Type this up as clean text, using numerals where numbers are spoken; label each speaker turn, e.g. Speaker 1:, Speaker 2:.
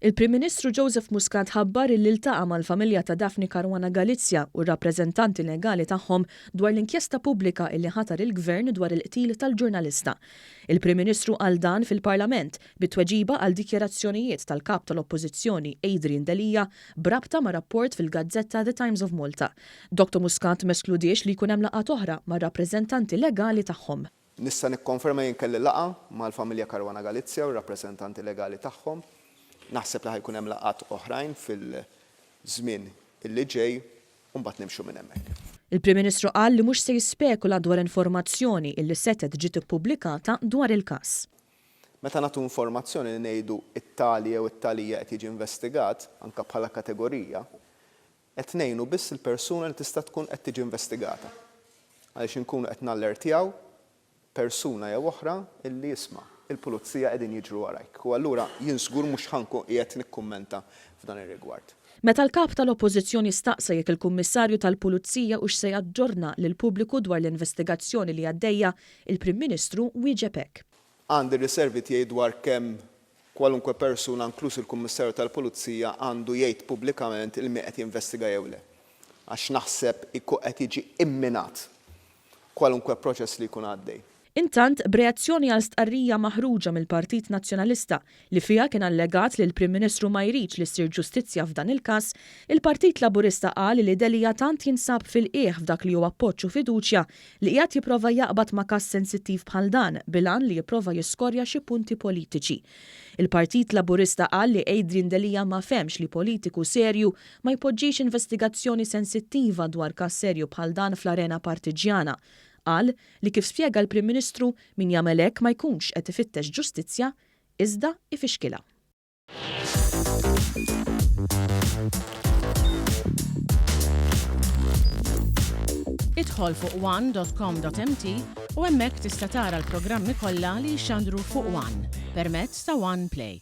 Speaker 1: Il-Prim Ministru Joseph Muscat ħabbar il-Iltaqa mal-familja ta' Daphne Caruana Galizia u r-rappreżentanti legali tagħhom dwar l-inkjesta pubblika illi ħatar il-Gvern dwar il-qtil tal-ġurnalista. Il-Prim Ministru qal dan fil-Parlament bit-tweġiba għal dikjarazzjonijiet tal-kap tal-Oppożizzjoni Adrian Delija brabta ma' rapport fil-Gazzetta The Times of Malta. Dr. Muscat meskludiex li jkun hemm laqgħat oħra mar-rappreżentanti legali tagħhom.
Speaker 2: Nista' nikkonferma jien kelli laqgħa mal-familja Caruana Galizia u r-rappreżentanti legali tagħhom. Naħseb li ħajkun hemm laqgħat oħrajn fil-żmien illi ġej u mbagħad nimxu minn hemmhekk.
Speaker 1: Il-Prim Ministru qal li mhux se jispekula dwar informazzjoni illi setet ġiet ippubblikata dwar il-każ.
Speaker 2: Meta nagħtu informazzjoni li ngħidu it-tali jew it-talija qed jiġi investigat anke bħala kategorija, qed ngħinu biss il-persuna li tista' tkun qed tiġi investigata. Għaliex inkunu qed nallertjaw persuna jew oħra illi jisma' il-pulizija qegħdin jiġru warajk. U allura jien żgur mhux ħankun qiegħed nikkummenta f'dan ir-rigward.
Speaker 1: Meta l-kap tal-Oppożizzjoni staqsa jekk il-Kummissarju tal-Pulizija hux se jaġġorna lill-pubbliku dwar l-investigazzjoni li għaddejja, il-Prim Ministru wieġeb hekk.
Speaker 2: Għandi riservi tiegħi dwar kemm kwalunkwe persuna inkluż il-Kummissarju tal-Pulizija għandu jgħid pubblikament il min qed jinvestiga jew le. Għax naħseb qed jiġi imminat kwalunkwe proċess li jkun għaddej.
Speaker 1: Intant, b'reazzjoni għal stqarrija maħruġa mill-Partit Nazzjonalista li fiha kien allegat li l-Prim Ministru ma jridx li ssir ġustizzja f'dan il-każ, il-Partit Laburista qal li Delija tant jinsab fil-qiegħ f'dak li huwa appoġġ u fiduċja li qiegħed jipprova jaqbad ma' każ sensittiv bħal dan bilan li jipprova jiskorja xi punti politiċi. Il-Partit Laburista qal li Adrian Delija ma femx li politiku serju ma jpoġġix investigazzjoni sensittiva dwar każ serju bħal dan fl-arena partiġjana. Qal li kif spjega l-Prim Ministru min jagħmel hekk ma jkunx qed ifittex ġustizzja iżda ifixkilha.
Speaker 3: Idħol fuq one.com.mt u hemmhekk tista' tara l-programmi kollha li jxandru fuq One permezz ta' One Play.